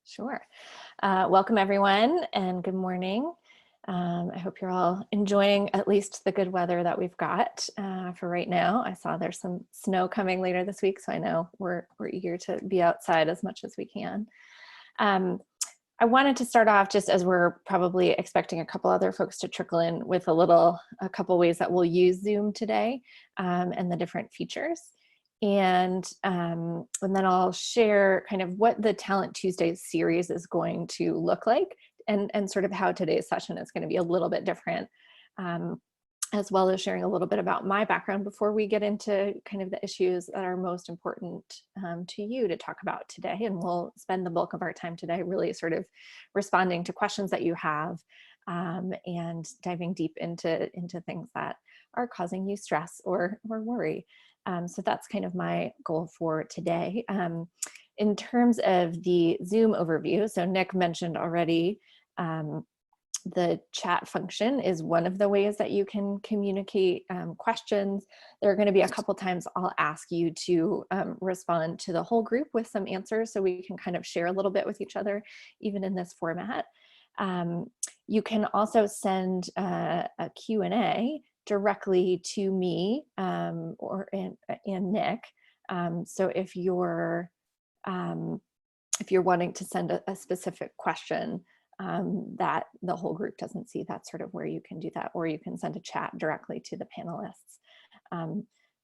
Sure. Welcome everyone and good morning. I hope you're all enjoying at least the good weather that we've got for right now. I saw there's some snow coming later this week, so I know we're eager to be outside as much as we can. I wanted to start off just as we're probably expecting a couple other folks to trickle in with a couple ways that we'll use Zoom today and the different features. And then I'll share kind of what the Talent Tuesdays series is going to look like and sort of how today's session is going to be a little bit different, as well as sharing a little bit about my background before we get into kind of the issues that are most important to you to talk about today. And we'll spend the bulk of our time today really sort of responding to questions that you have and diving deep into things that are causing you stress or worry. So that's kind of my goal for today. In terms of the Zoom overview, so Nick mentioned already, the chat function is one of the ways that you can communicate questions. There are going to be a couple times I'll ask you to respond to the whole group with some answers so we can kind of share a little bit with each other, even in this format. You can also send a Q&A directly to me and Nick. So if you're wanting to send a specific question that the whole group doesn't see, that's sort of where you can do that, or you can send a chat directly to the panelists.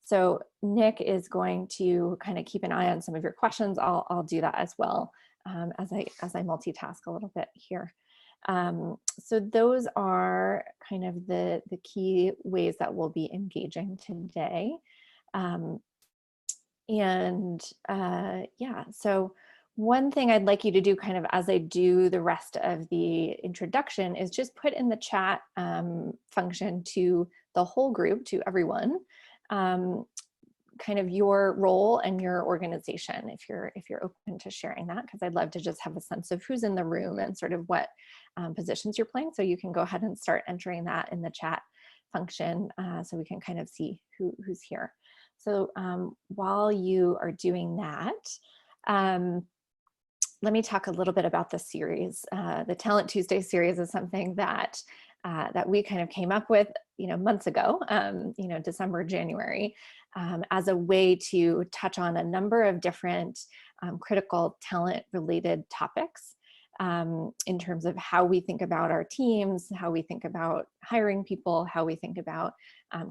So Nick is going to kind of keep an eye on some of your questions. I'll do that as well as I multitask a little bit here. So those are kind of the key ways that we'll be engaging today. Yeah, so one thing I'd like you to do kind of as I do the rest of the introduction is just put in the chat function to the whole group, to everyone, kind of your role and your organization, if you're open to sharing that, because I'd love to just have a sense of who's in the room and sort of what positions you're playing. So you can go ahead and start entering that in the chat function so we can kind of see who's here. So while you are doing that, let me talk a little bit about the series. The Talent Tuesday series is something that we kind of came up with, months ago, December, January, as a way to touch on a number of different critical talent-related topics in terms of how we think about our teams, how we think about hiring people, how we think about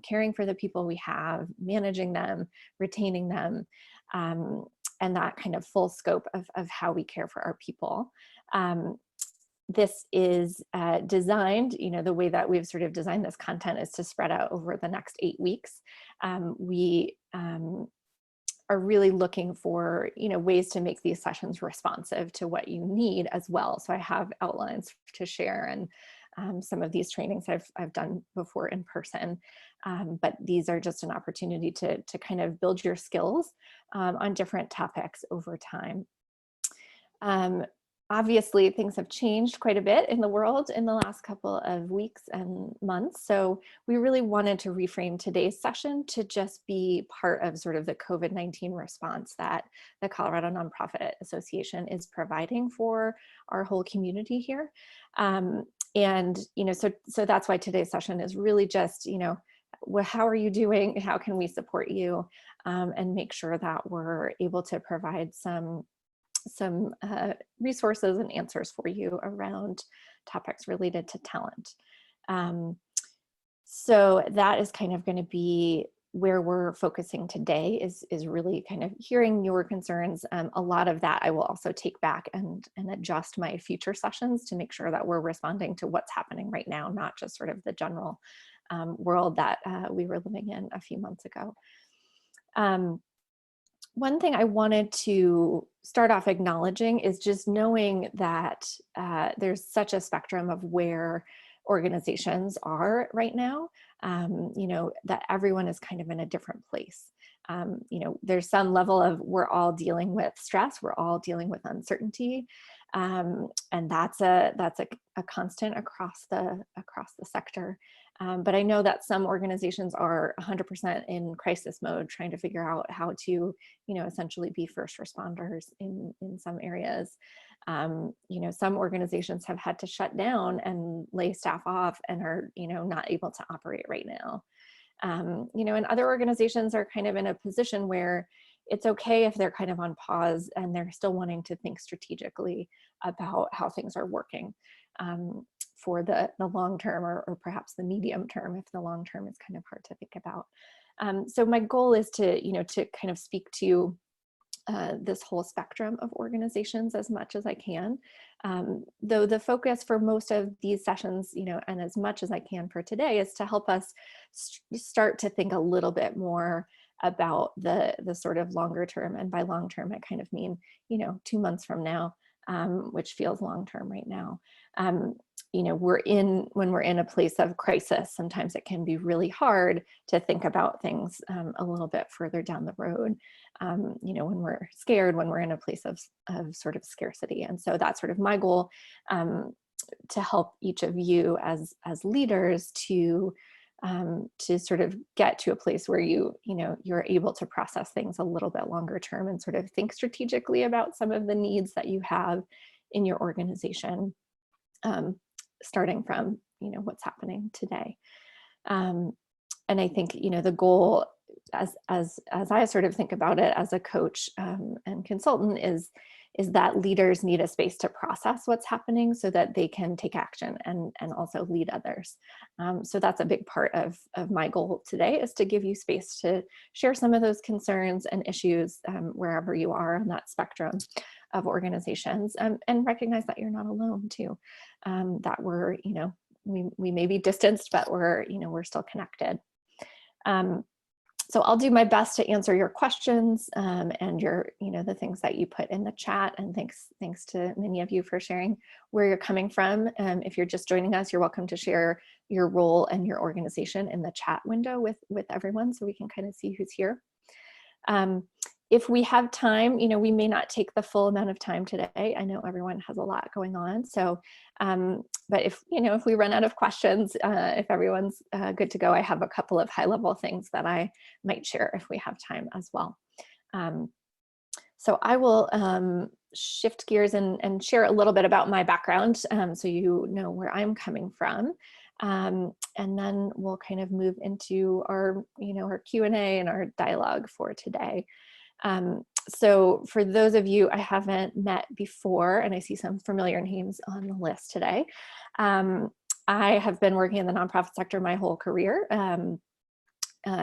caring for the people we have, managing them, retaining them, and that kind of full scope of how we care for our people. This is designed, the way that we've sort of designed this content is to spread out over the next 8 weeks. We are really looking for, ways to make these sessions responsive to what you need as well. So I have outlines to share, and some of these trainings I've done before in person, but these are just an opportunity to kind of build your skills on different topics over time. Obviously, things have changed quite a bit in the world in the last couple of weeks and months. So we really wanted to reframe today's session to just be part of sort of the COVID-19 response that the Colorado Nonprofit Association is providing for our whole community here. And, so that's why today's session is really just, how are you doing? How can we support you? And make sure that we're able to provide some resources and answers for you around topics related to talent. So that is kind of going to be where we're focusing today, is really kind of hearing your concerns. A lot of that I will also take back and adjust my future sessions to make sure that we're responding to what's happening right now, not just sort of the general world that we were living in a few months ago. One thing I wanted to start off acknowledging is just knowing that there's such a spectrum of where organizations are right now, that everyone is kind of in a different place. There's some level of we're all dealing with stress, we're all dealing with uncertainty, And that's a constant across the sector. But I know that some organizations are 100% in crisis mode, trying to figure out how to, essentially be first responders in some areas. Some organizations have had to shut down and lay staff off and are, not able to operate right now. And other organizations are kind of in a position where it's okay if they're kind of on pause and they're still wanting to think strategically about how things are working for the long term, or perhaps the medium term, if the long term is kind of hard to think about. So my goal is to, to kind of speak to this whole spectrum of organizations as much as I can. Though the focus for most of these sessions, and as much as I can for today, is to help us start to think a little bit more about the sort of longer term. And by long term, I kind of mean, 2 months from now, which feels long term right now. When we're in a place of crisis, sometimes it can be really hard to think about things a little bit further down the road. When we're scared, when we're in a place of sort of scarcity. And so that's sort of my goal, to help each of you as leaders to sort of get to a place where you're able to process things a little bit longer term and sort of think strategically about some of the needs that you have in your organization, starting from what's happening today. And I think the goal, as I sort of think about it as a coach and consultant, is that leaders need a space to process what's happening so that they can take action and also lead others. So that's a big part of my goal today, is to give you space to share some of those concerns and issues wherever you are on that spectrum of organizations, and recognize that you're not alone too, that we're, we may be distanced, but we're still connected. So I'll do my best to answer your questions and your, the things that you put in the chat. And thanks to many of you for sharing where you're coming from. If you're just joining us, you're welcome to share your role and your organization in the chat window with everyone, so we can kind of see who's here. If we have time, we may not take the full amount of time today. I know everyone has a lot going on. So, but if we run out of questions, if everyone's good to go, I have a couple of high-level things that I might share if we have time as well. So I will shift gears and share a little bit about my background, so you know where I'm coming from. And then we'll kind of move into our, our Q&A and our dialogue for today. So for those of you I haven't met before, and I see some familiar names on the list today, I have been working in the nonprofit sector my whole career,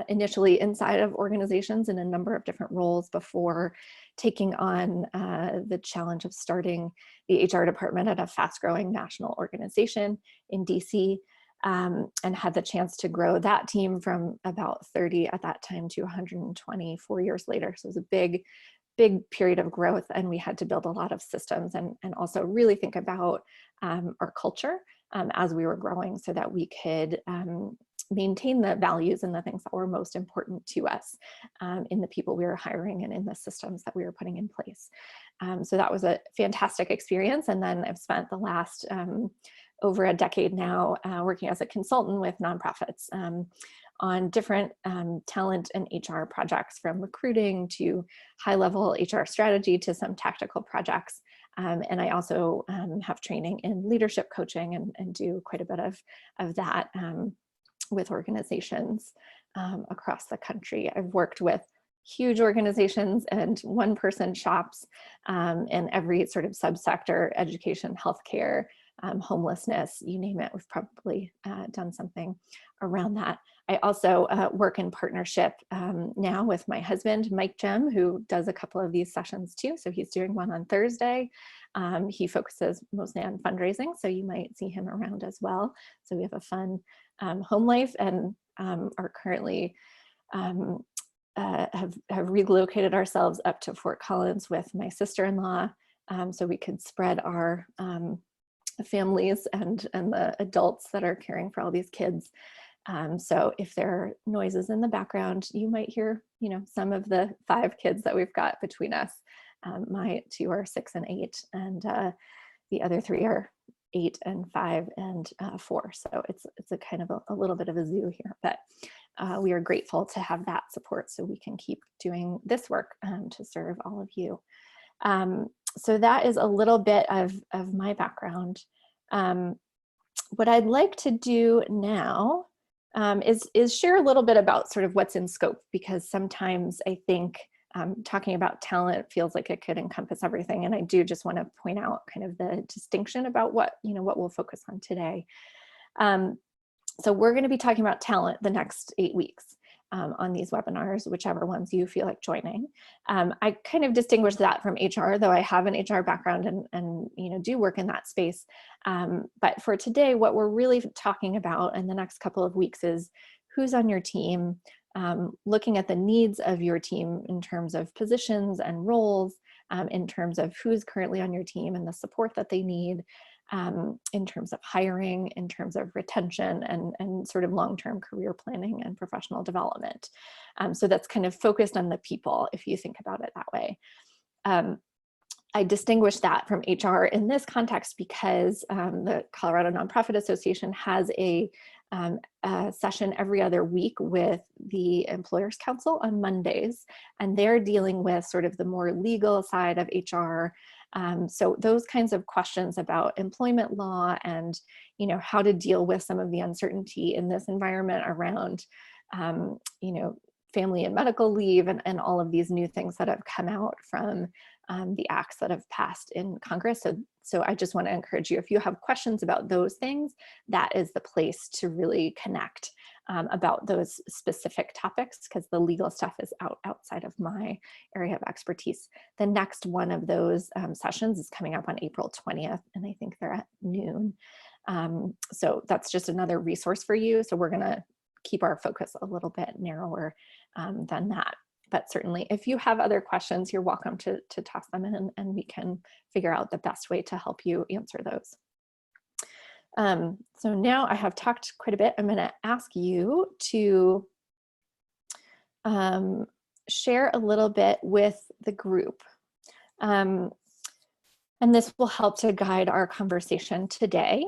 initially inside of organizations in a number of different roles before taking on the challenge of starting the HR department at a fast-growing national organization in DC. And had the chance to grow that team from about 30 at that time to 120 4 years later. So it was a big period of growth, and we had to build a lot of systems and also really think about our culture as we were growing, so that we could maintain the values and the things that were most important to us in the people we were hiring and in the systems that we were putting in place. So that was a fantastic experience. And then I've spent the last over a decade now working as a consultant with nonprofits on different talent and HR projects, from recruiting to high-level HR strategy to some tactical projects. And I also have training in leadership coaching and do quite a bit of that with organizations across the country. I've worked with huge organizations and one-person shops in every sort of subsector: education, healthcare, homelessness, you name it. We've probably done something around that. I also work in partnership now with my husband, Mike Gemm, who does a couple of these sessions too. So he's doing one on Thursday. He focuses mostly on fundraising, so you might see him around as well. So we have a fun home life, and are currently have relocated ourselves up to Fort Collins with my sister-in-law, so we could spread our families and the adults that are caring for all these kids. So if there are noises in the background, you might hear, some of the 5 kids that we've got between us. My two are 6 and 8, and the other three are 8 and 5 and 4. So it's a kind of a little bit of a zoo here, but we are grateful to have that support so we can keep doing this work to serve all of you. So that is a little bit of my background. What I'd like to do now is share a little bit about sort of what's in scope, because sometimes I think talking about talent feels like it could encompass everything. And I do just want to point out kind of the distinction about what we'll focus on today. So we're going to be talking about talent the next 8 weeks on these webinars, whichever ones you feel like joining. I kind of distinguish that from HR, though I have an HR background and do work in that space. But for today, what we're really talking about in the next couple of weeks is who's on your team, looking at the needs of your team in terms of positions and roles, in terms of who's currently on your team and the support that they need, in terms of hiring, in terms of retention, and sort of long-term career planning and professional development. So that's kind of focused on the people, if you think about it that way. I distinguish that from HR in this context because the Colorado Nonprofit Association has a session every other week with the Employers Council on Mondays, and they're dealing with sort of the more legal side of HR. So those kinds of questions about employment law and how to deal with some of the uncertainty in this environment around family and medical leave and all of these new things that have come out from the acts that have passed in Congress. So I just want to encourage you, if you have questions about those things, that is the place to really connect about those specific topics, because the legal stuff is outside of my area of expertise. The next one of those sessions is coming up on April 20th, and I think they're at noon. So that's just another resource for you. So we're going to keep our focus a little bit narrower than that. But certainly, if you have other questions, you're welcome to toss them in, and we can figure out the best way to help you answer those. So now I have talked quite a bit. I'm going to ask you to share a little bit with the group. And this will help to guide our conversation today.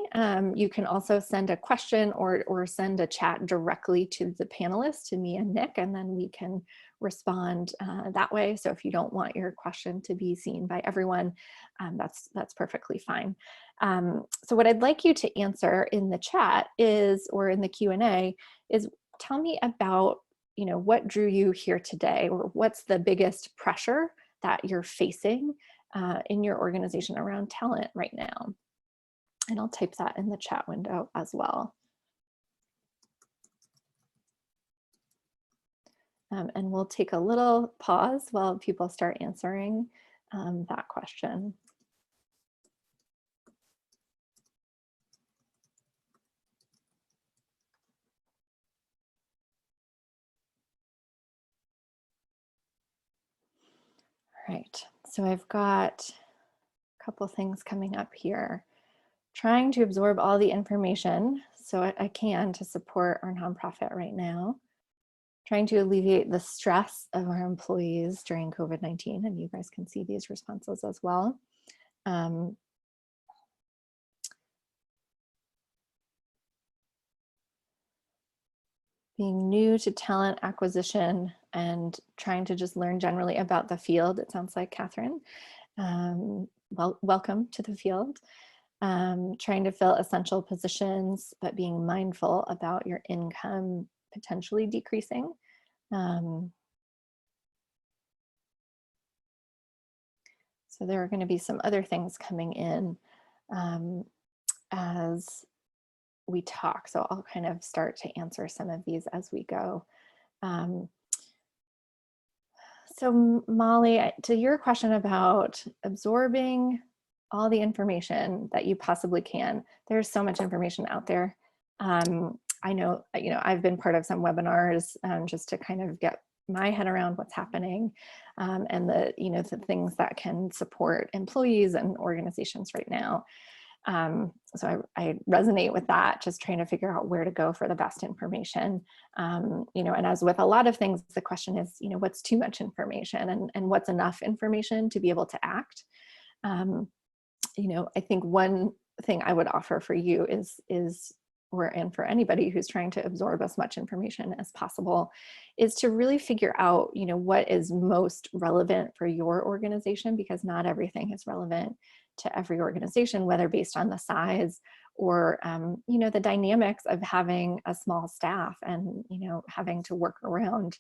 You can also send a question or send a chat directly to the panelists, to me and Nick, and then we can respond that way. So if you don't want your question to be seen by everyone, that's perfectly fine. So what I'd like you to answer in the chat or in the Q&A is, tell me about what drew you here today, or what's the biggest pressure that you're facing in your organization around talent right now. And I'll type that in the chat window as well. And we'll take a little pause while people start answering that question. All right, so I've got a couple things coming up here. Trying to absorb all the information so I can to support our nonprofit right now. Trying to alleviate the stress of our employees during COVID-19, and you guys can see these responses as well. Being new to talent acquisition and trying to just learn generally about the field, it sounds like, Catherine. Well, welcome to the field. Trying to fill essential positions, but being mindful about your income potentially decreasing. So there are going to be some other things coming in as we talk. So I'll kind of start to answer some of these as we go. So Molly, to your question about absorbing all the information that you possibly can, there's so much information out there. I know, I've been part of some webinars just to kind of get my head around what's happening and the things that can support employees and organizations right now. So I resonate with that, just trying to figure out where to go for the best information. And as with a lot of things, the question is, what's too much information, and what's enough information to be able to act. I think one thing I would offer for you and for anybody who's trying to absorb as much information as possible, is to really figure out, what is most relevant for your organization, because not everything is relevant to every organization, whether based on the size or, the dynamics of having a small staff and, having to work around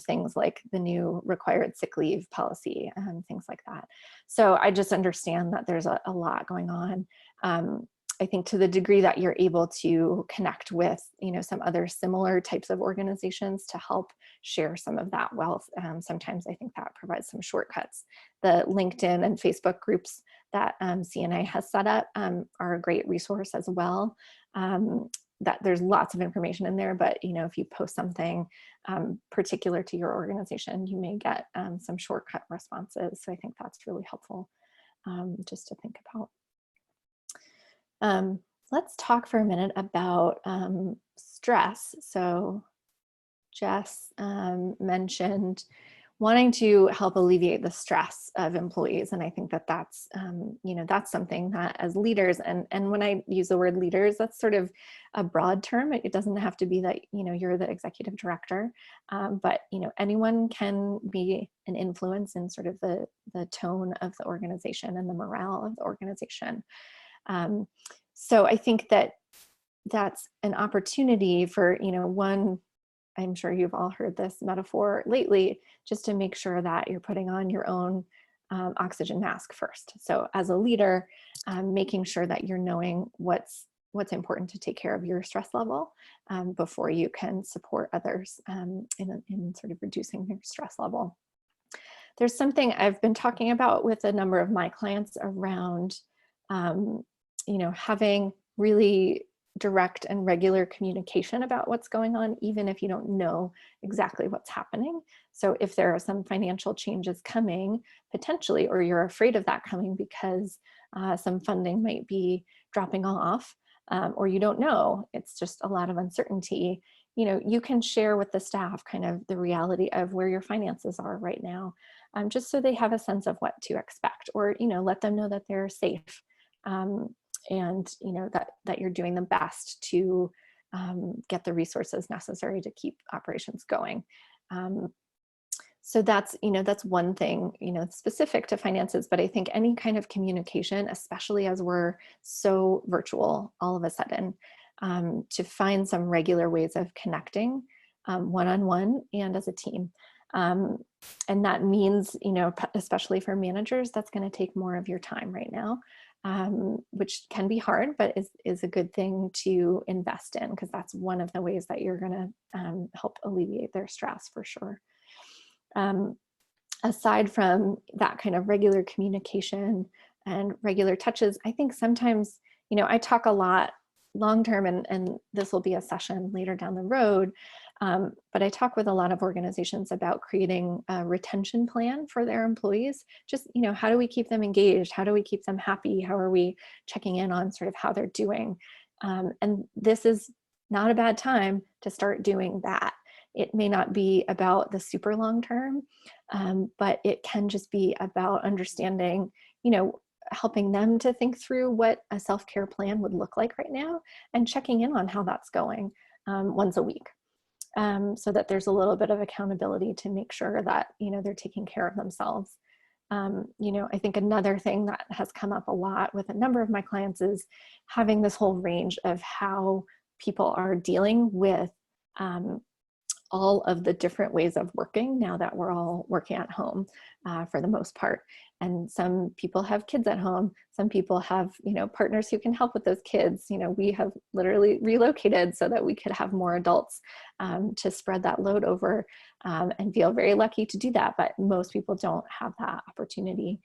things like the new required sick leave policy, things like that. So I just understand that there's a lot going on. I think to the degree that you're able to connect with, some other similar types of organizations to help share some of that wealth, sometimes I think that provides some shortcuts. The LinkedIn and Facebook groups that CNA has set up are a great resource as well. That there's lots of information in there, but if you post something particular to your organization, you may get some shortcut responses. So I think that's really helpful just to think about. Let's talk for a minute about stress. So Jess mentioned wanting to help alleviate the stress of employees. And I think that that's something that as leaders, and when I use the word leaders, that's sort of a broad term. It doesn't have to be that, you're the executive director, but, anyone can be an influence in sort of the tone of the organization and the morale of the organization. So I think that that's an opportunity for, one, I'm sure you've all heard this metaphor lately, just to make sure that you're putting on your own oxygen mask first. So as a leader, making sure that you're knowing what's important to take care of your stress level before you can support others in sort of reducing their stress level. There's something I've been talking about with a number of my clients around, having really direct and regular communication about what's going on, even if you don't know exactly what's happening. So if there are some financial changes coming potentially, or you're afraid of that coming because some funding might be dropping off, or you don't know, it's just a lot of uncertainty, you can share with the staff kind of the reality of where your finances are right now, just so they have a sense of what to expect, or, let them know that they're safe. And that you're doing the best to get the resources necessary to keep operations going. So that's one thing, specific to finances, but I think any kind of communication, especially as we're so virtual all of a sudden, to find some regular ways of connecting one-on-one and as a team. And that means, especially for managers, that's going to take more of your time right now. Which can be hard, but is a good thing to invest in, because that's one of the ways that you're going to help alleviate their stress for sure. Aside from that kind of regular communication and regular touches, I think sometimes, I talk a lot long-term, and this will be a session later down the road, but I talk with a lot of organizations about creating a retention plan for their employees. Just, how do we keep them engaged? How do we keep them happy? How are we checking in on sort of how they're doing? And this is not a bad time to start doing that. It may not be about the super long term, but it can just be about understanding, helping them to think through what a self-care plan would look like right now, and checking in on how that's going once a week. So that there's a little bit of accountability to make sure that, they're taking care of themselves. I think another thing that has come up a lot with a number of my clients is having this whole range of how people are dealing with all of the different ways of working now that we're all working at home for the most part. And some people have kids at home. Some people have, partners who can help with those kids. We have literally relocated so that we could have more adults to spread that load over, and feel very lucky to do that. But most people don't have that opportunity.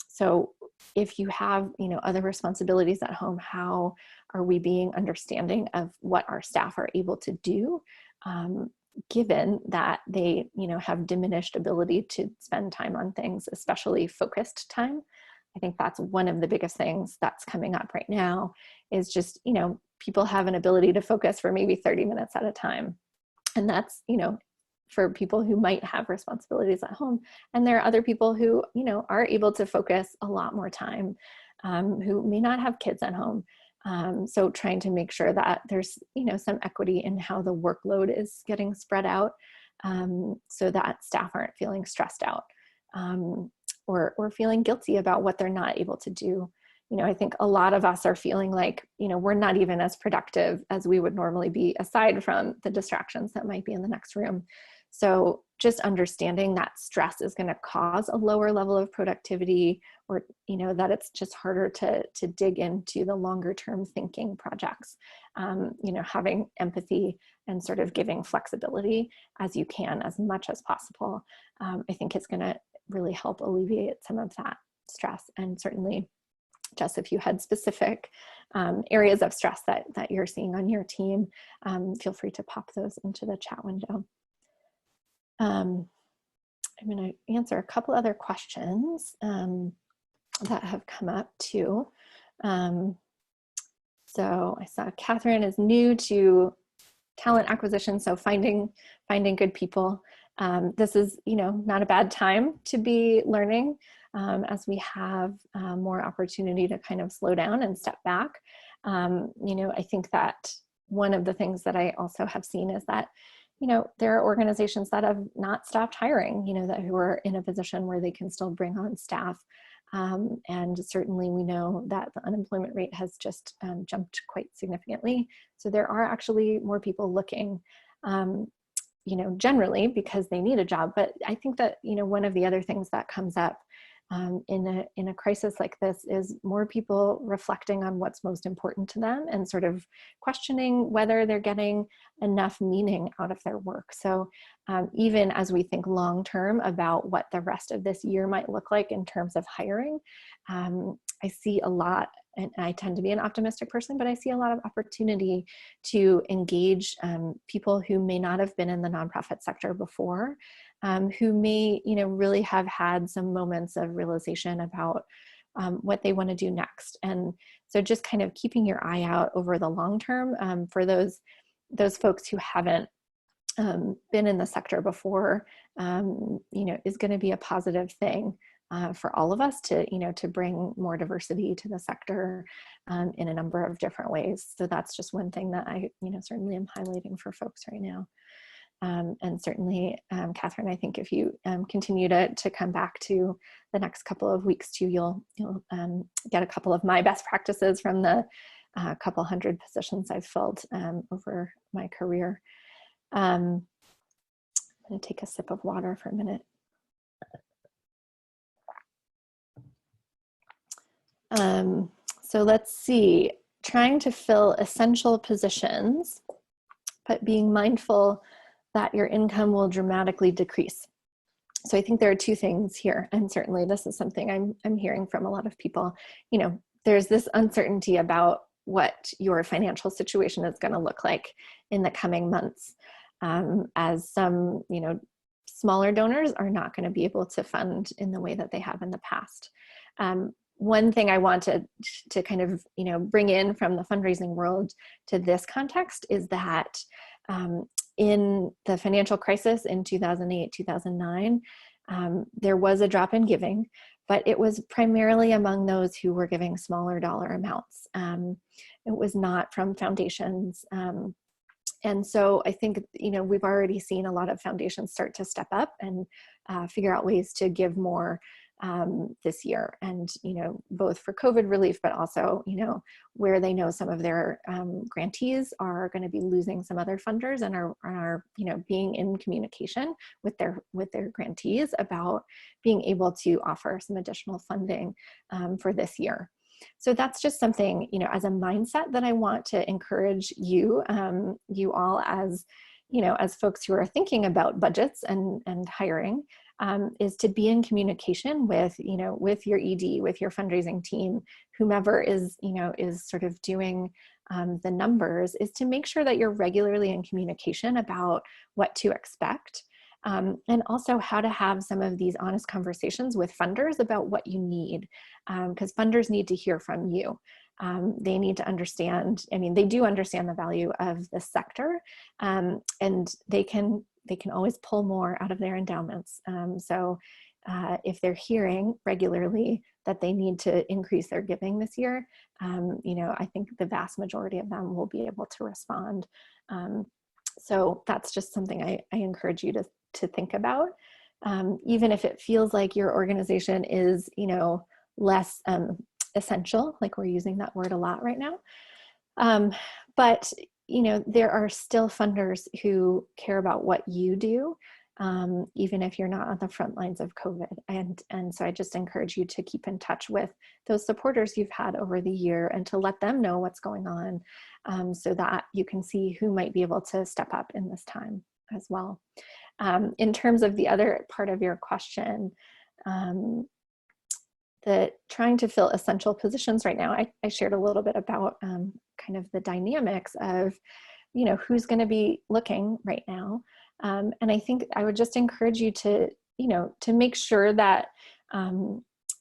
So if you have, other responsibilities at home, how are we being understanding of what our staff are able to do? Given that they, have diminished ability to spend time on things, especially focused time. I think that's one of the biggest things that's coming up right now, is just, people have an ability to focus for maybe 30 minutes at a time. And that's, for people who might have responsibilities at home. And there are other people who, are able to focus a lot more time, who may not have kids at home. So trying to make sure that there's, some equity in how the workload is getting spread out, so that staff aren't feeling stressed out, or feeling guilty about what they're not able to do. I think a lot of us are feeling like, we're not even as productive as we would normally be, aside from the distractions that might be in the next room. So just understanding that stress is going to cause a lower level of productivity, or, that it's just harder to dig into the longer term thinking projects. Having empathy and sort of giving flexibility as you can, as much as possible, I think is going to really help alleviate some of that stress. And certainly, Jess, if you had specific areas of stress that you're seeing on your team, feel free to pop those into the chat window. I'm going to answer a couple other questions that have come up too. So I saw Catherine is new to talent acquisition, so finding good people. This is, not a bad time to be learning, as we have more opportunity to kind of slow down and step back. I think that one of the things that I also have seen is that, there are organizations that have not stopped hiring, who are in a position where they can still bring on staff. And certainly we know that the unemployment rate has just jumped quite significantly. So there are actually more people looking, generally because they need a job. But I think that, one of the other things that comes up in a crisis like this is more people reflecting on what's most important to them, and sort of questioning whether they're getting enough meaning out of their work. So even as we think long term about what the rest of this year might look like in terms of hiring, I see a lot, and I tend to be an optimistic person, but I see a lot of opportunity to engage people who may not have been in the nonprofit sector before, who may, really have had some moments of realization about what they want to do next. And so just kind of keeping your eye out over the long term for those folks who haven't been in the sector before, is going to be a positive thing for all of us to bring more diversity to the sector in a number of different ways. So that's just one thing that I, certainly am highlighting for folks right now. And certainly, Catherine, I think if you continue to come back to the next couple of weeks too, you'll get a couple of my best practices from the couple hundred positions I've filled over my career. I'm going to take a sip of water for a minute. So let's see, trying to fill essential positions, but being mindful that your income will dramatically decrease. So I think there are two things here, and certainly this is something I'm hearing from a lot of people. There's this uncertainty about what your financial situation is going to look like in the coming months, as some, smaller donors are not going to be able to fund in the way that they have in the past. One thing I want to kind of, bring in from the fundraising world to this context is that in the financial crisis in 2008, 2009, there was a drop in giving, but it was primarily among those who were giving smaller dollar amounts. It was not from foundations. And so I think, we've already seen a lot of foundations start to step up and figure out ways to give more this year, and both for COVID relief, but also where they know some of their grantees are going to be losing some other funders, and are being in communication with their grantees about being able to offer some additional funding for this year. So that's just something, as a mindset that I want to encourage you, you all as folks who are thinking about budgets and hiring, is to be in communication with your ED, with your fundraising team, whomever is sort of doing the numbers, is to make sure that you're regularly in communication about what to expect, and also how to have some of these honest conversations with funders about what you need, because funders need to hear from you. They need to understand, I mean, they do understand the value of the sector, and they can always pull more out of their endowments. If they're hearing regularly that they need to increase their giving this year, I think the vast majority of them will be able to respond. So that's just something I encourage you to think about. Even if it feels like your organization is, less essential, like we're using that word a lot right now. But, there are still funders who care about what you do, even if you're not on the front lines of COVID. And so I just encourage you to keep in touch with those supporters you've had over the year and to let them know what's going on, so that you can see who might be able to step up in this time as well. In terms of the other part of your question, the trying to fill essential positions right now, I shared a little bit about kind of the dynamics of, who's going to be looking right now. And I think I would just encourage you to make sure that,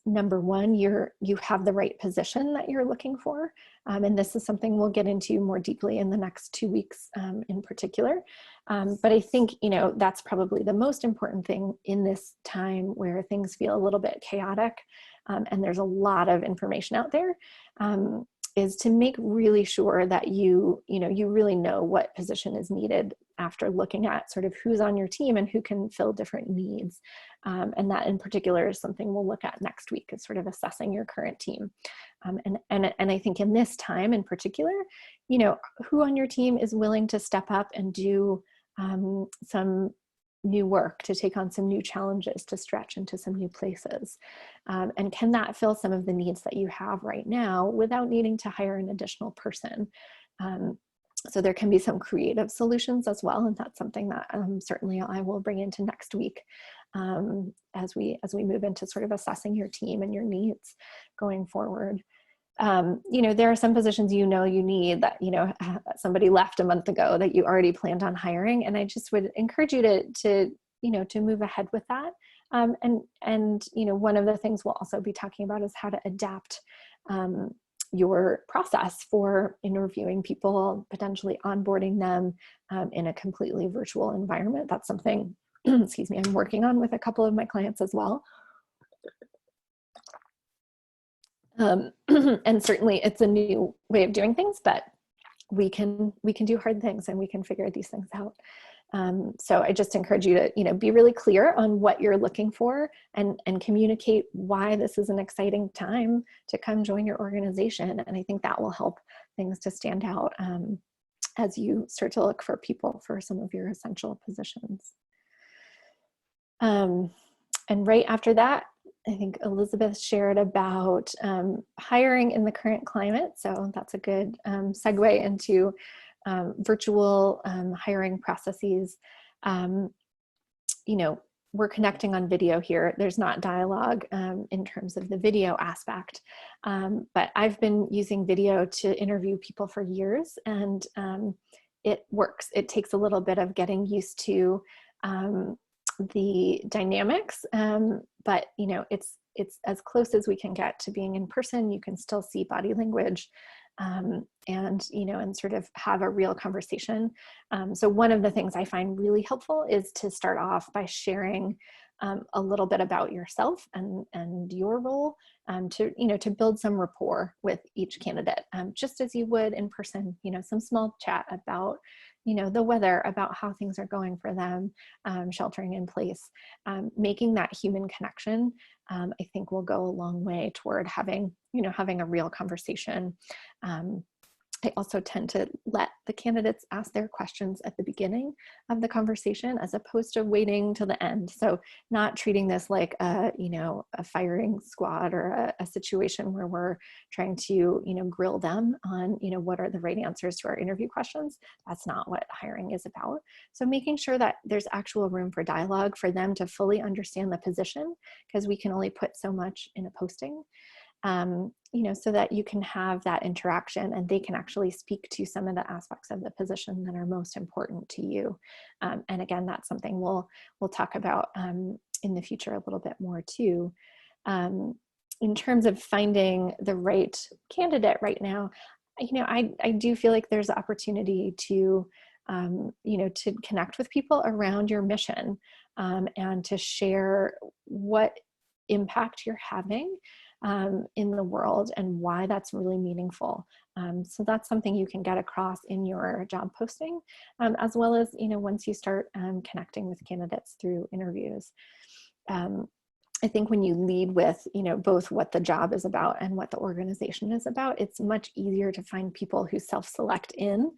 number one, you have the right position that you're looking for. And this is something we'll get into more deeply in the next 2 weeks, in particular. But I think, that's probably the most important thing in this time where things feel a little bit chaotic, and there's a lot of information out there, is to make really sure that you really know what position is needed after looking at sort of who's on your team and who can fill different needs. And that in particular is something we'll look at next week, is sort of assessing your current team. And I think in this time in particular, who on your team is willing to step up and do some new work, to take on some new challenges, to stretch into some new places. And can that fill some of the needs that you have right now without needing to hire an additional person? So there can be some creative solutions as well. And that's something that certainly I will bring into next week, as we move into sort of assessing your team and your needs going forward. There are some positions you need that, somebody left a month ago that you already planned on hiring. And I just would encourage you to move ahead with that. One of the things we'll also be talking about is how to adapt your process for interviewing people, potentially onboarding them in a completely virtual environment. That's something, excuse me, I'm working on with a couple of my clients as well. And certainly it's a new way of doing things, but we can do hard things and we can figure these things out. So I just encourage you to, be really clear on what you're looking for and communicate why this is an exciting time to come join your organization. And I think that will help things to stand out as you start to look for people for some of your essential positions. And right after that, I think Elizabeth shared about hiring in the current climate. So that's a good segue into virtual hiring processes. We're connecting on video here. There's not dialogue in terms of the video aspect, but I've been using video to interview people for years, and it works. It takes a little bit of getting used to the dynamics, but it's as close as we can get to being in person. You can still see body language, and sort of have a real conversation. So one of the things I find really helpful is to start off by sharing a little bit about yourself and your role, to build some rapport with each candidate, just as you would in person. Some small chat about the weather, about how things are going for them, sheltering in place, making that human connection, I think will go a long way toward having a real conversation. I also tend to let the candidates ask their questions at the beginning of the conversation as opposed to waiting till the end. So not treating this like a firing squad or a situation where we're trying to, grill them on, what are the right answers to our interview questions. That's not what hiring is about. So making sure that there's actual room for dialogue for them to fully understand the position, because we can only put so much in a posting. so that you can have that interaction and they can actually speak to some of the aspects of the position that are most important to you. And again, that's something we'll talk about in the future a little bit more too. In terms of finding the right candidate right now, I do feel like there's opportunity to to connect with people around your mission, and to share what impact you're having in the world and why that's really meaningful. So that's something you can get across in your job posting, as well as, once you start connecting with candidates through interviews. I think when you lead with, both what the job is about and what the organization is about, it's much easier to find people who self-select in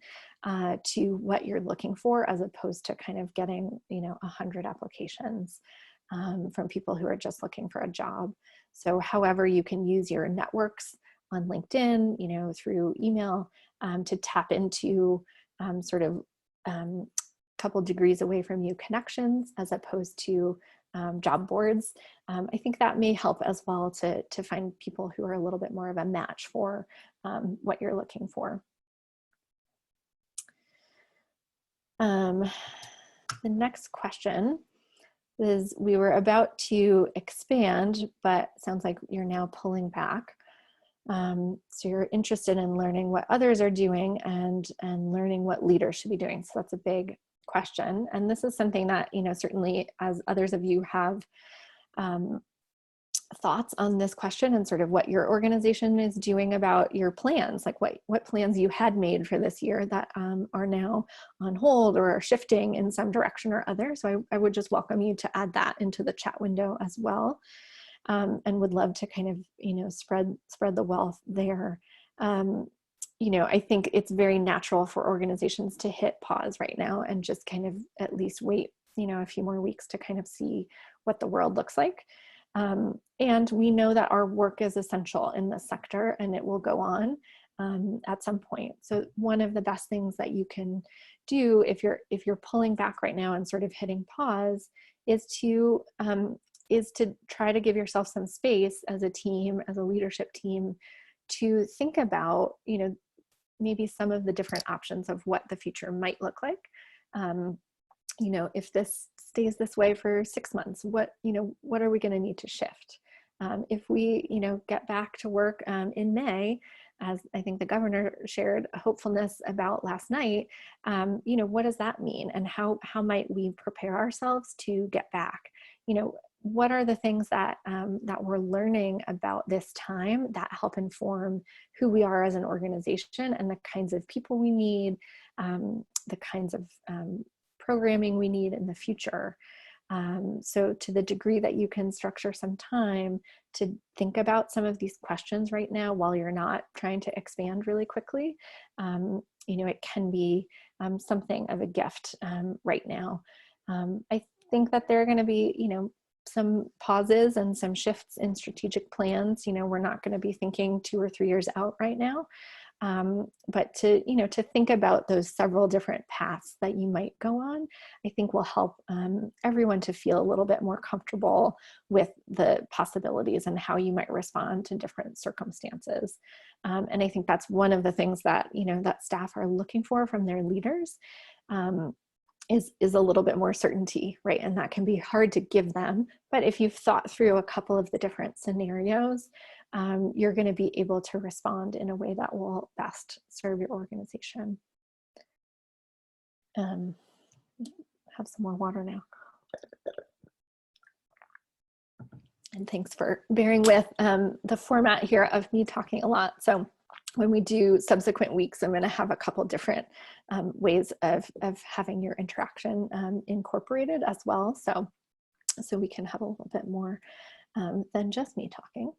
to what you're looking for, as opposed to kind of getting, 100 applications from people who are just looking for a job. So however you can use your networks on LinkedIn, through email, to tap into sort of couple degrees away from you connections, as opposed to job boards. I think that may help as well to find people who are a little bit more of a match for what you're looking for. The next question is, we were about to expand, but sounds like you're now pulling back. So you're interested in learning what others are doing and learning what leaders should be doing. So that's a big question. And this is something that, certainly as others of you have thoughts on this question and sort of what your organization is doing about your plans, like what plans you had made for this year that are now on hold or are shifting in some direction or other. So I would just welcome you to add that into the chat window as well. And would love to kind of, spread the wealth there. I think it's very natural for organizations to hit pause right now and just kind of at least wait, a few more weeks to kind of see what the world looks like. And we know that our work is essential in this sector and it will go on at some point. So one of the best things that you can do if you're pulling back right now and sort of hitting pause is to try to give yourself some space as a team, as a leadership team, to think about, maybe some of the different options of what the future might look like. If this stays this way for 6 months, what are we going to need to shift? If we, get back to work in May, as I think the governor shared a hopefulness about last night, what does that mean? And how might we prepare ourselves to get back? What are the things that we're learning about this time that help inform who we are as an organization and the kinds of people we need, the kinds of programming we need in the future. So to the degree that you can structure some time to think about some of these questions right now while you're not trying to expand really quickly, it can be something of a gift right now. I think that there are going to be, some pauses and some shifts in strategic plans. We're not going to be thinking 2 or 3 years out right now. But to think about those several different paths that you might go on, I think will help everyone to feel a little bit more comfortable with the possibilities and how you might respond to different circumstances. And I think that's one of the things that, that staff are looking for from their leaders. Is a little bit more certainty, right? And that can be hard to give them. But if you've thought through a couple of the different scenarios, you're going to be able to respond in a way that will best serve your organization. Have some more water now. And thanks for bearing with the format here of me talking a lot. So when we do subsequent weeks, I'm going to have a couple different ways of having your interaction incorporated as well. So we can have a little bit more than just me talking.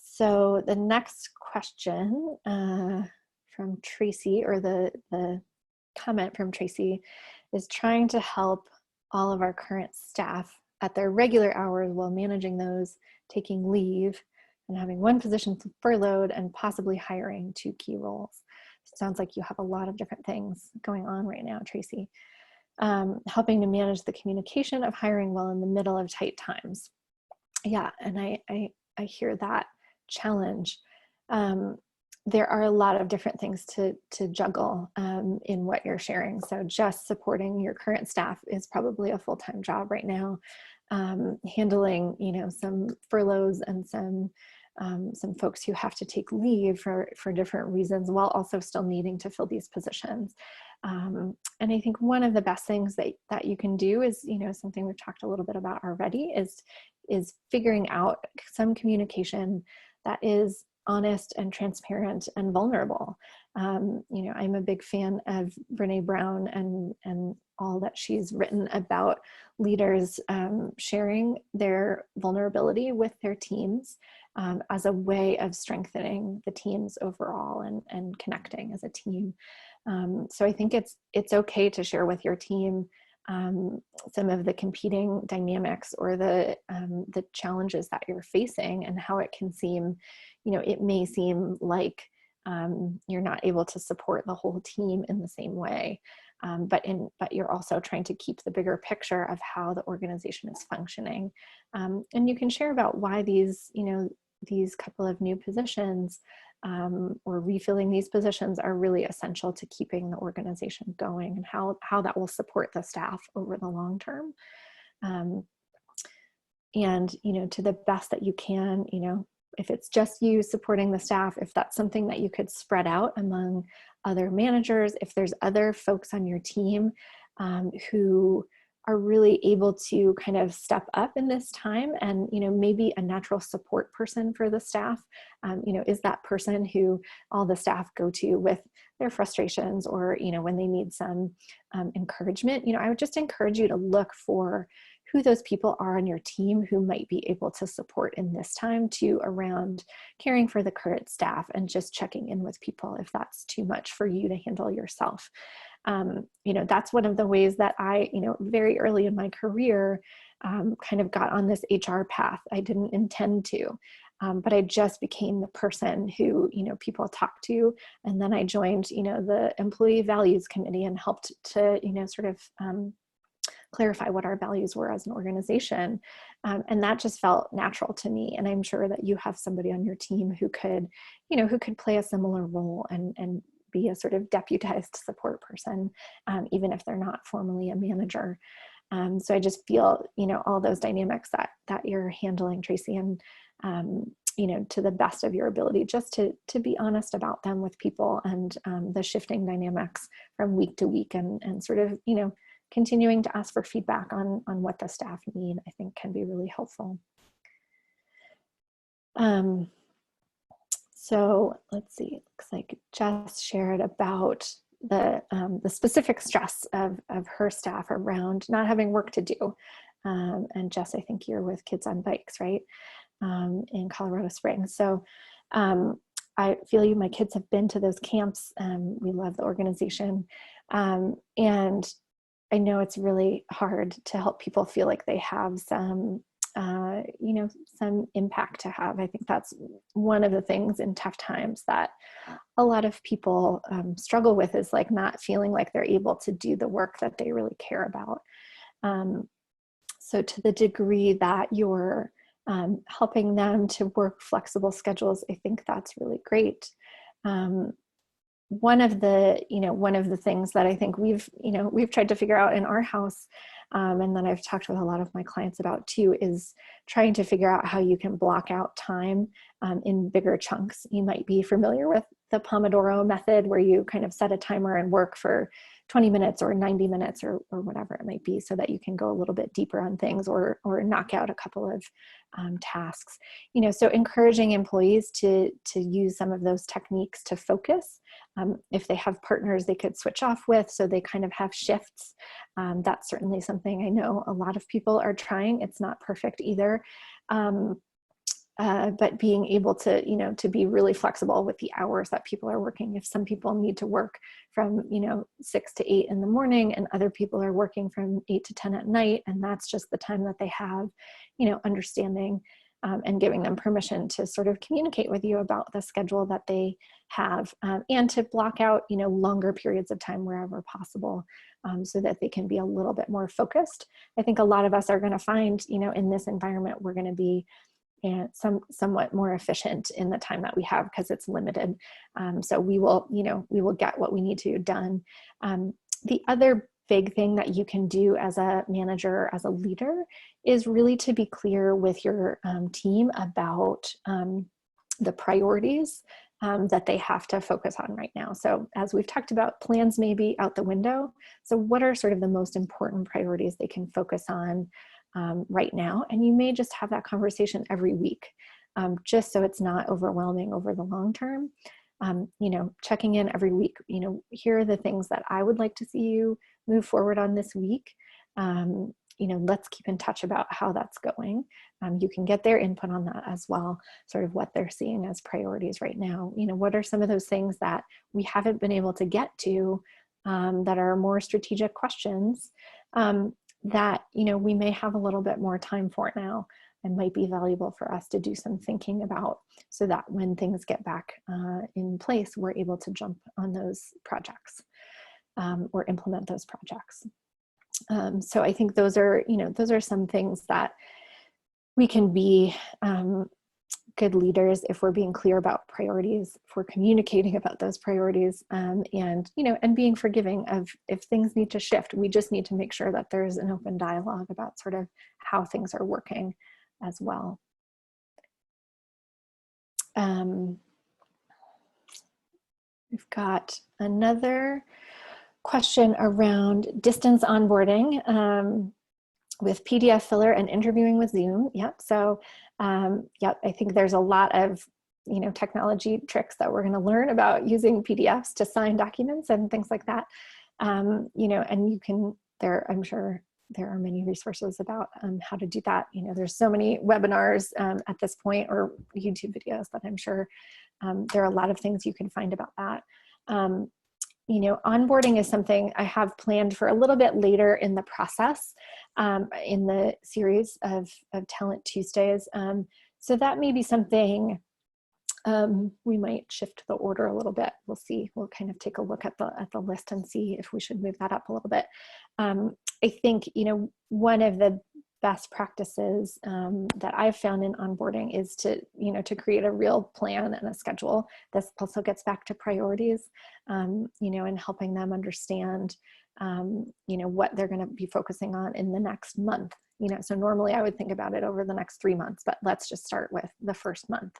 So the next question from Tracy, or the comment from Tracy, is trying to help all of our current staff at their regular hours while managing those taking leave and having one position furloughed and possibly hiring 2 key roles. It sounds like you have a lot of different things going on right now, Tracy. Helping to manage the communication of hiring while in the middle of tight times. Yeah, and I hear that challenge. There are a lot of different things to juggle in what you're sharing. So just supporting your current staff is probably a full-time job right now. Handling, some furloughs and some folks who have to take leave for different reasons, while also still needing to fill these positions. And I think one of the best things that you can do is, something we've talked a little bit about already, is figuring out some communication that is honest and transparent and vulnerable. I'm a big fan of Brené Brown and all that she's written about leaders sharing their vulnerability with their teams as a way of strengthening the teams overall and connecting as a team. So I think it's okay to share with your team some of the competing dynamics or the challenges that you're facing, and how it can seem, it may seem like you're not able to support the whole team in the same way, but you're also trying to keep the bigger picture of how the organization is functioning. And you can share about why these couple of new positions or refilling these positions are really essential to keeping the organization going, and how that will support the staff over the long term. And, to the best that you can, if it's just you supporting the staff, if that's something that you could spread out among other managers, if there's other folks on your team who are really able to kind of step up in this time, and maybe a natural support person for the staff, is that person who all the staff go to with their frustrations, or when they need some encouragement. I would just encourage you to look for who those people are on your team who might be able to support in this time too, around caring for the current staff and just checking in with people if that's too much for you to handle yourself. That's one of the ways that I, very early in my career, kind of got on this HR path. I didn't intend to, but I just became the person who, people talk to. And then I joined, the employee values committee and helped to, sort of clarify what our values were as an organization. And that just felt natural to me. And I'm sure that you have somebody on your team who could, who could play a similar role and be a sort of deputized support person, even if they're not formally a manager. So I just feel, all those dynamics that you're handling, Tracy, and, to the best of your ability, just to be honest about them with people, and the shifting dynamics from week to week, and sort of, continuing to ask for feedback on what the staff need, I think can be really helpful. So let's see, it looks like Jess shared about the specific stress of her staff around not having work to do. And Jess, I think you're with Kids on Bikes, right? In Colorado Springs. So I feel you, my kids have been to those camps. We love the organization. And I know it's really hard to help people feel like they have some impact to have. I think that's one of the things in tough times that a lot of people struggle with, is like not feeling like they're able to do the work that they really care about. So to the degree that you're helping them to work flexible schedules, I think that's really great. One of the things that I think we've tried to figure out in our house, and that I've talked with a lot of my clients about too, is trying to figure out how you can block out time in bigger chunks. You might be familiar with the Pomodoro method, where you kind of set a timer and work for 20 minutes or 90 minutes or whatever it might be, so that you can go a little bit deeper on things, or knock out a couple of tasks. So encouraging employees to use some of those techniques to focus. If they have partners they could switch off with, so they kind of have shifts. That's certainly something I know a lot of people are trying. It's not perfect either. But being able to, to be really flexible with the hours that people are working. If some people need to work from, 6 to 8 in the morning, and other people are working from 8 to 10 at night, and that's just the time that they have, understanding and giving them permission to sort of communicate with you about the schedule that they have, and to block out, longer periods of time wherever possible, so that they can be a little bit more focused. I think a lot of us are going to find, in this environment, we're going to be and somewhat more efficient in the time that we have because it's limited. So we will, we will get what we need to done. The other big thing that you can do as a manager, as a leader, is really to be clear with your team about the priorities that they have to focus on right now. So as we've talked about, plans may be out the window. So what are sort of the most important priorities they can focus on right now? And you may just have that conversation every week, just so it's not overwhelming over the long term. Checking in every week, here are the things that I would like to see you move forward on this week. Let's keep in touch about how that's going. You can get their input on that as well, sort of what they're seeing as priorities right now. What are some of those things that we haven't been able to get to that are more strategic questions that, we may have a little bit more time for now and might be valuable for us to do some thinking about, so that when things get back in place, we're able to jump on those projects or implement those projects. So I think those are some things that we can be good leaders if we're being clear about priorities, if we're communicating about those priorities, and being forgiving of if things need to shift. We just need to make sure that there's an open dialogue about sort of how things are working as well. We've got another question around distance onboarding with PDF filler and interviewing with Zoom. Yep. So, I think there's a lot of, technology tricks that we're going to learn about using PDFs to sign documents and things like that. And you can, I'm sure there are many resources about how to do that. There's so many webinars at this point, or YouTube videos, that I'm sure there are a lot of things you can find about that. Onboarding is something I have planned for a little bit later in the process, in the series of Talent Tuesdays. So that may be something we might shift the order a little bit. We'll see. We'll kind of take a look at the list and see if we should move that up a little bit. I think, one of the best practices that I've found in onboarding is to create a real plan and a schedule. This also gets back to priorities, and helping them understand, what they're going to be focusing on in the next month. So normally I would think about it over the next 3 months, but let's just start with the first month.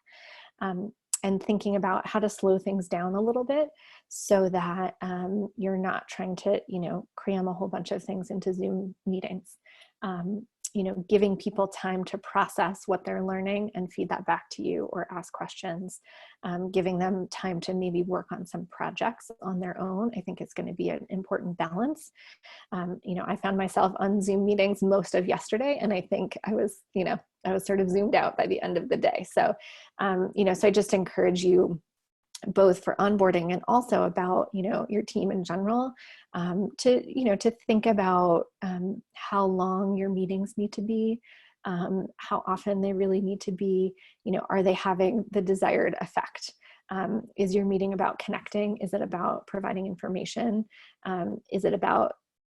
And thinking about how to slow things down a little bit so that you're not trying to, cram a whole bunch of things into Zoom meetings. Giving people time to process what they're learning and feed that back to you or ask questions, giving them time to maybe work on some projects on their own. I think it's going to be an important balance. I found myself on Zoom meetings most of yesterday, and I think I was sort of zoomed out by the end of the day. So, so I just encourage you, both for onboarding and also about, your team in general, to think about how long your meetings need to be, how often they really need to be, are they having the desired effect? Is your meeting about connecting? Is it about providing information? Is it about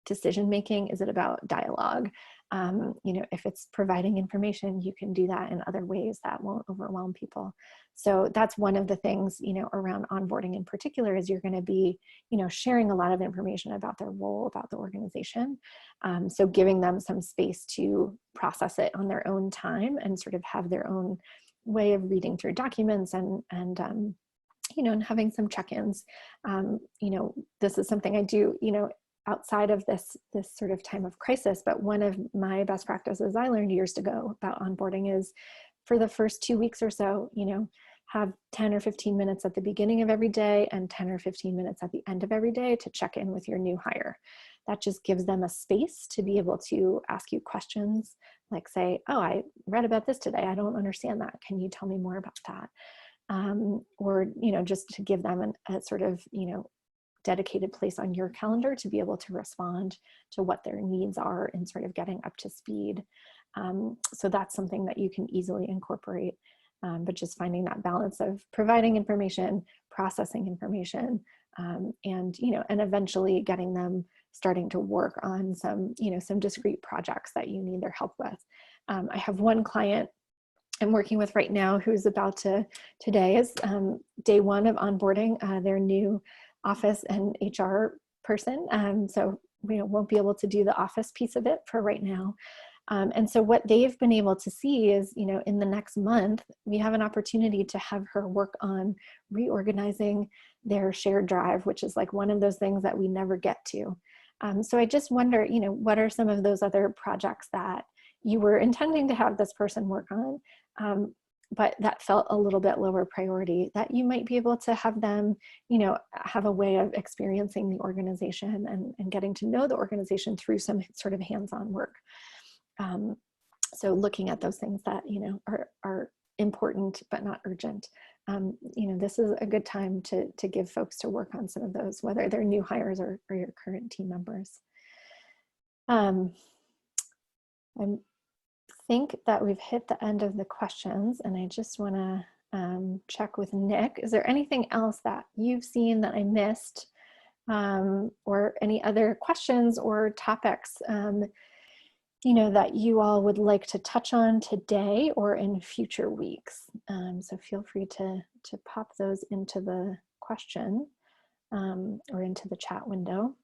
decision-making? Is it about dialogue? If it's providing information, you can do that in other ways that won't overwhelm people. So that's one of the things, around onboarding in particular, is you're going to be, sharing a lot of information about their role, about the organization. So giving them some space to process it on their own time and sort of have their own way of reading through documents and having some check-ins. This is something I do, outside of this sort of time of crisis, but one of my best practices I learned years ago about onboarding is, for the first 2 weeks or so, have 10 or 15 minutes at the beginning of every day and 10 or 15 minutes at the end of every day to check in with your new hire. That just gives them a space to be able to ask you questions like, say, oh, I read about this today. I don't understand that. Can you tell me more about that? Or, just to give them a sort of, dedicated place on your calendar to be able to respond to what their needs are in sort of getting up to speed. So that's something that you can easily incorporate, but just finding that balance of providing information, processing information, and eventually getting them starting to work on some discrete projects that you need their help with. I have one client I'm working with right now, who's about to, today is day one of onboarding their new office and HR person. So we won't be able to do the office piece of it for right now. And so what they've been able to see is, in the next month, we have an opportunity to have her work on reorganizing their shared drive, which is like one of those things that we never get to. So I just wonder, what are some of those other projects that you were intending to have this person work on, but that felt a little bit lower priority, that you might be able to have them, have a way of experiencing the organization and getting to know the organization through some sort of hands-on work. So looking at those things that, are important but not urgent. This is a good time to give folks to work on some of those, whether they're new hires or your current team members. I think that we've hit the end of the questions, and I just want to check with Nick. Is there anything else that you've seen that I missed, or any other questions or topics that you all would like to touch on today or in future weeks? So feel free to pop those into the question or into the chat window.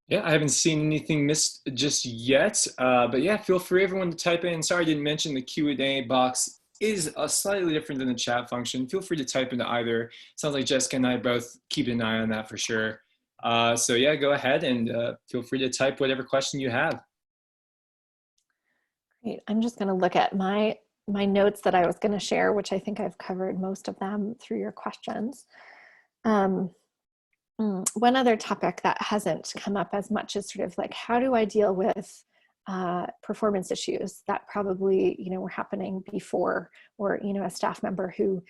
Yeah, I haven't seen anything missed just yet, but yeah, feel free everyone to type in. Sorry I didn't mention the Q&A box is slightly different than the chat function. Feel free to type into either. Sounds like Jessica and I both keep an eye on that for sure. So yeah, go ahead and feel free to type whatever question you have. Great. I'm just going to look at my notes that I was going to share, which I think I've covered most of them through your questions. One other topic that hasn't come up as much is sort of like, how do I deal with performance issues that probably, were happening before, or, a staff member who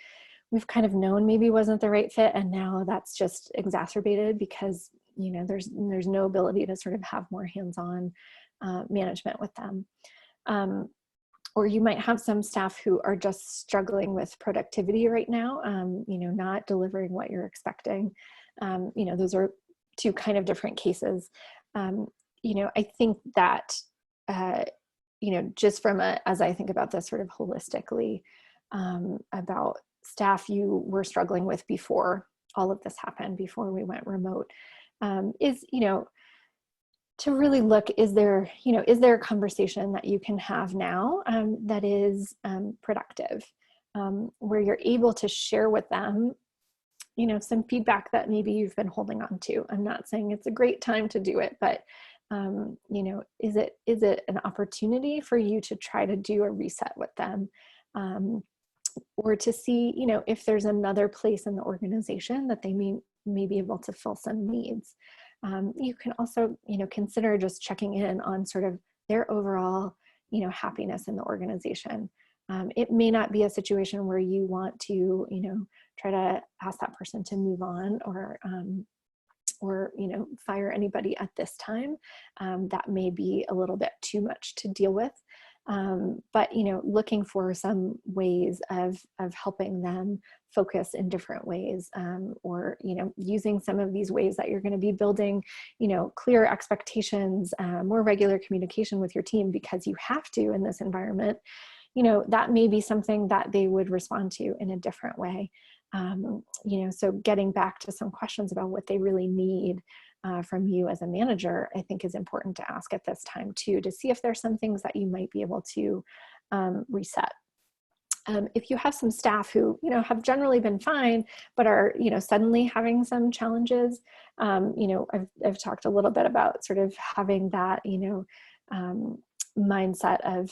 we've kind of known maybe wasn't the right fit, and now that's just exacerbated because, there's no ability to sort of have more hands-on management with them. Or you might have some staff who are just struggling with productivity right now, not delivering what you're expecting. Those are two kind of different cases. I think that, just from as I think about this sort of holistically, about staff you were struggling with before all of this happened, before we went remote, is, to really look, is there a conversation that you can have now that is productive, where you're able to share with them, some feedback that maybe you've been holding on to. I'm not saying it's a great time to do it, but is it an opportunity for you to try to do a reset with them, or to see, if there's another place in the organization that they may be able to fill some needs. You can also, consider just checking in on sort of their overall, happiness in the organization. It may not be a situation where you want to, try to ask that person to move on or fire anybody at this time. That may be a little bit too much to deal with. But looking for some ways of helping them focus in different ways, or using some of these ways that you're going to be building, clear expectations, more regular communication with your team because you have to in this environment. That may be something that they would respond to in a different way. So getting back to some questions about what they really need from you as a manager, I think is important to ask at this time too, to see if there's some things that you might be able to reset. If you have some staff who, have generally been fine, but are, suddenly having some challenges, I've talked a little bit about sort of having that, mindset of,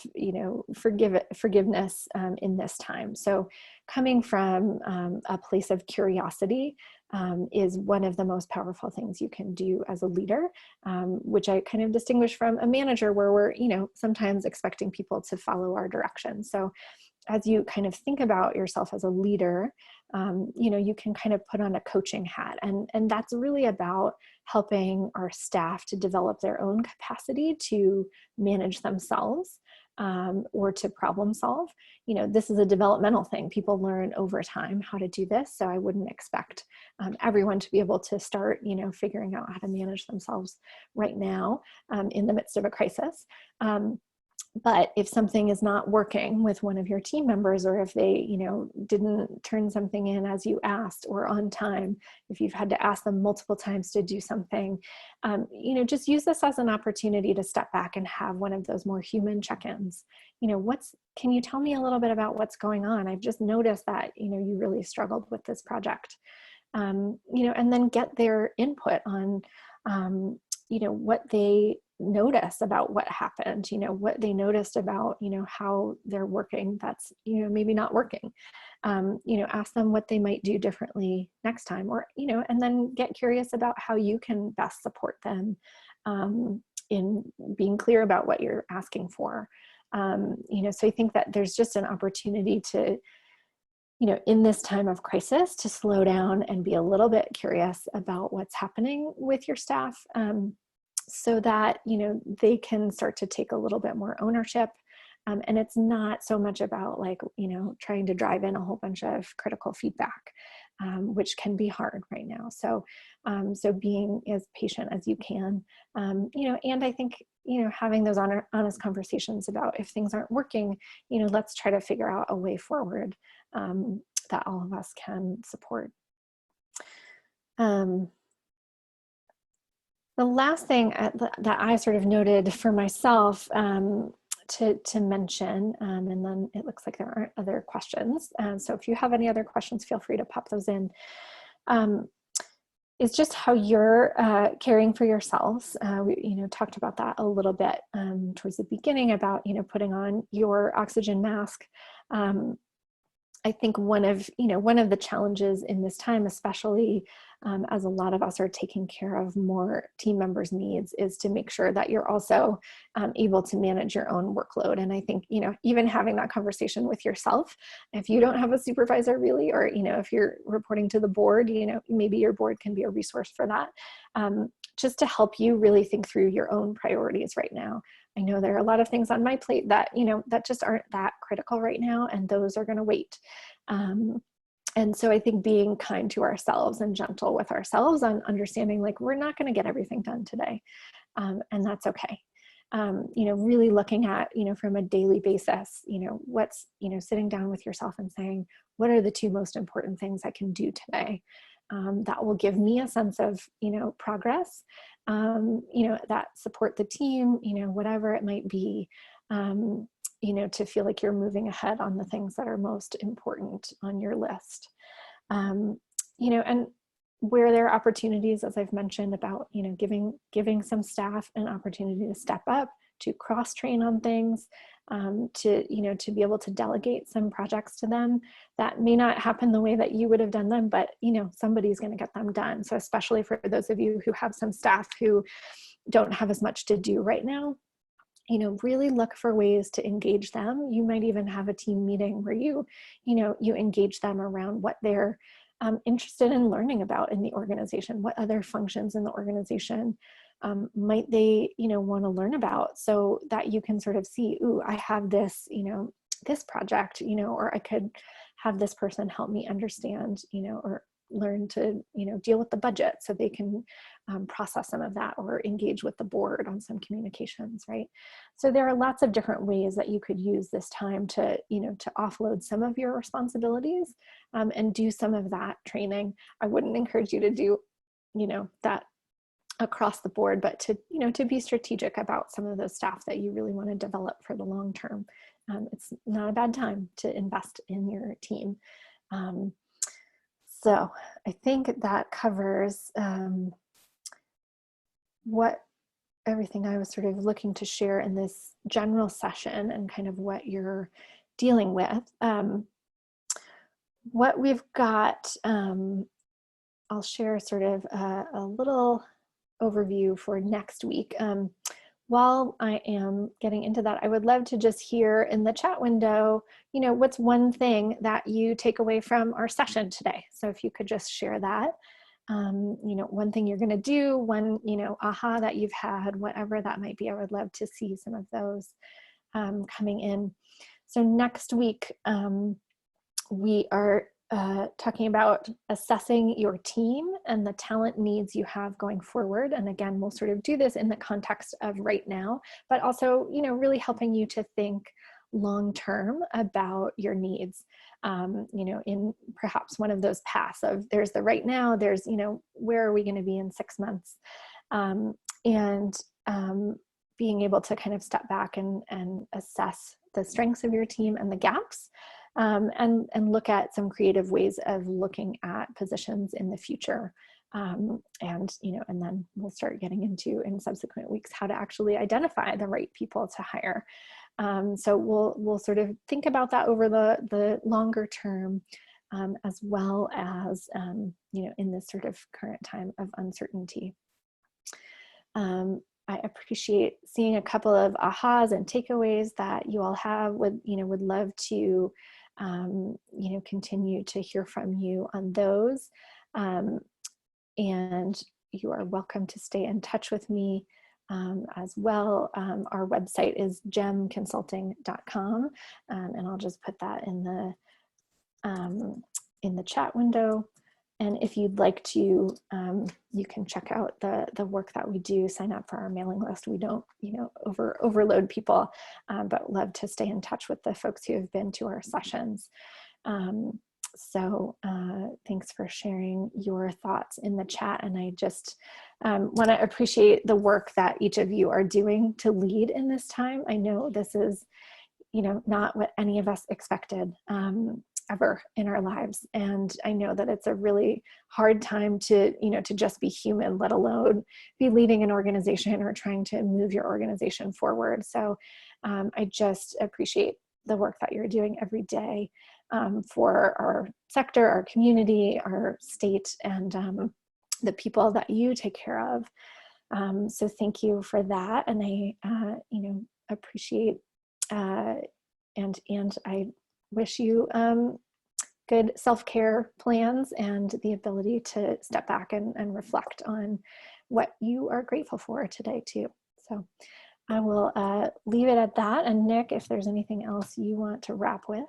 forgiveness in this time. So coming from a place of curiosity is one of the most powerful things you can do as a leader, which I kind of distinguish from a manager where we're, sometimes expecting people to follow our direction. So as you kind of think about yourself as a leader, you can kind of put on a coaching hat, and that's really about helping our staff to develop their own capacity to manage themselves, or to problem solve. This is a developmental thing. People learn over time how to do this. So I wouldn't expect everyone to be able to start, figuring out how to manage themselves right now in the midst of a crisis. But if something is not working with one of your team members, or if they, didn't turn something in as you asked or on time, if you've had to ask them multiple times to do something, just use this as an opportunity to step back and have one of those more human check-ins. Can you tell me a little bit about what's going on? I've just noticed that, you really struggled with this project. And then get their input on, what they notice about what happened, what they noticed about, how they're working that's, maybe not working. Ask them what they might do differently next time, or, and then get curious about how you can best support them in being clear about what you're asking for. So I think that there's just an opportunity to, in this time of crisis, to slow down and be a little bit curious about what's happening with your staff, so that, they can start to take a little bit more ownership. And it's not so much about like, trying to drive in a whole bunch of critical feedback, which can be hard right now. So being as patient as you can, and I think, having those honest conversations about if things aren't working, let's try to figure out a way forward that all of us can support. The last thing that I sort of noted for myself to mention, and then it looks like there aren't other questions. So if you have any other questions, feel free to pop those in. Is just how you're caring for yourselves. We, talked about that a little bit towards the beginning about, putting on your oxygen mask. I think one of the challenges in this time, especially as a lot of us are taking care of more team members' needs, is to make sure that you're also able to manage your own workload. And I think, even having that conversation with yourself, if you don't have a supervisor really, or, if you're reporting to the board, maybe your board can be a resource for that, just to help you really think through your own priorities right now. I know there are a lot of things on my plate that, that just aren't that critical right now, and those are going to wait. And so I think being kind to ourselves and gentle with ourselves on understanding, like, we're not going to get everything done today. And that's okay. Really looking at, from a daily basis, what's, sitting down with yourself and saying, what are the two most important things I can do today? That will give me a sense of, progress, that support the team, whatever it might be, to feel like you're moving ahead on the things that are most important on your list. And where there are opportunities, as I've mentioned about, giving some staff an opportunity to step up, to cross-train on things, to be able to delegate some projects to them that may not happen the way that you would have done them, but, somebody's going to get them done. So especially for those of you who have some staff who don't have as much to do right now, really look for ways to engage them. You might even have a team meeting where you engage them around what they're interested in learning about in the organization, what other functions in the organization might they, want to learn about, so that you can sort of see, ooh, I have this, this project, or I could have this person help me understand, or learn to, deal with the budget, so they can process some of that, or engage with the board on some communications, right? So there are lots of different ways that you could use this time to, to offload some of your responsibilities and do some of that training. I wouldn't encourage you to do, that across the board, but to, to be strategic about some of those staff that you really want to develop for the long term. It's not a bad time to invest in your team. So I think that covers what everything I was sort of looking to share in this general session, and kind of what you're dealing with. What we've got, I'll share sort of a little overview for next week. While I am getting into that, I would love to just hear in the chat window, what's one thing that you take away from our session today? So if you could just share that, one thing you're going to do, one, aha that you've had, whatever that might be. I would love to see some of those coming in. So next week, we are talking about assessing your team and the talent needs you have going forward. And again, we'll sort of do this in the context of right now, but also, you know, really helping you to think long term about your needs. You know, in perhaps one of those paths of there's the right now, there's, you know, where are we going to be in 6 months? And being able to kind of step back and assess the strengths of your team and the gaps, and look at some creative ways of looking at positions in the future. And, you know, and then we'll start getting into in subsequent weeks how to actually identify the right people to hire. So we'll sort of think about that over the longer term, as well as, you know, in this sort of current time of uncertainty. I appreciate seeing a couple of ahas and takeaways that you all have. Would love to, you know, continue to hear from you on those. And you are welcome to stay in touch with me as well. Our website is gemmconsulting.com, and I'll just put that in the chat window. And if you'd like to, you can check out the work that we do, sign up for our mailing list. We don't, you know, overload people, but love to stay in touch with the folks who have been to our sessions. So thanks for sharing your thoughts in the chat. And I just want to appreciate the work that each of you are doing to lead in this time. I know this is, you know, not what any of us expected ever in our lives. And I know that it's a really hard time to, you know, to just be human, let alone be leading an organization or trying to move your organization forward. So I just appreciate the work that you're doing every day for our sector, our community, our state, and the people that you take care of. So thank you for that. And I, you know, appreciate and I wish you good self-care plans and the ability to step back and reflect on what you are grateful for today too. So I will leave it at that. And Nick, if there's anything else you want to wrap with.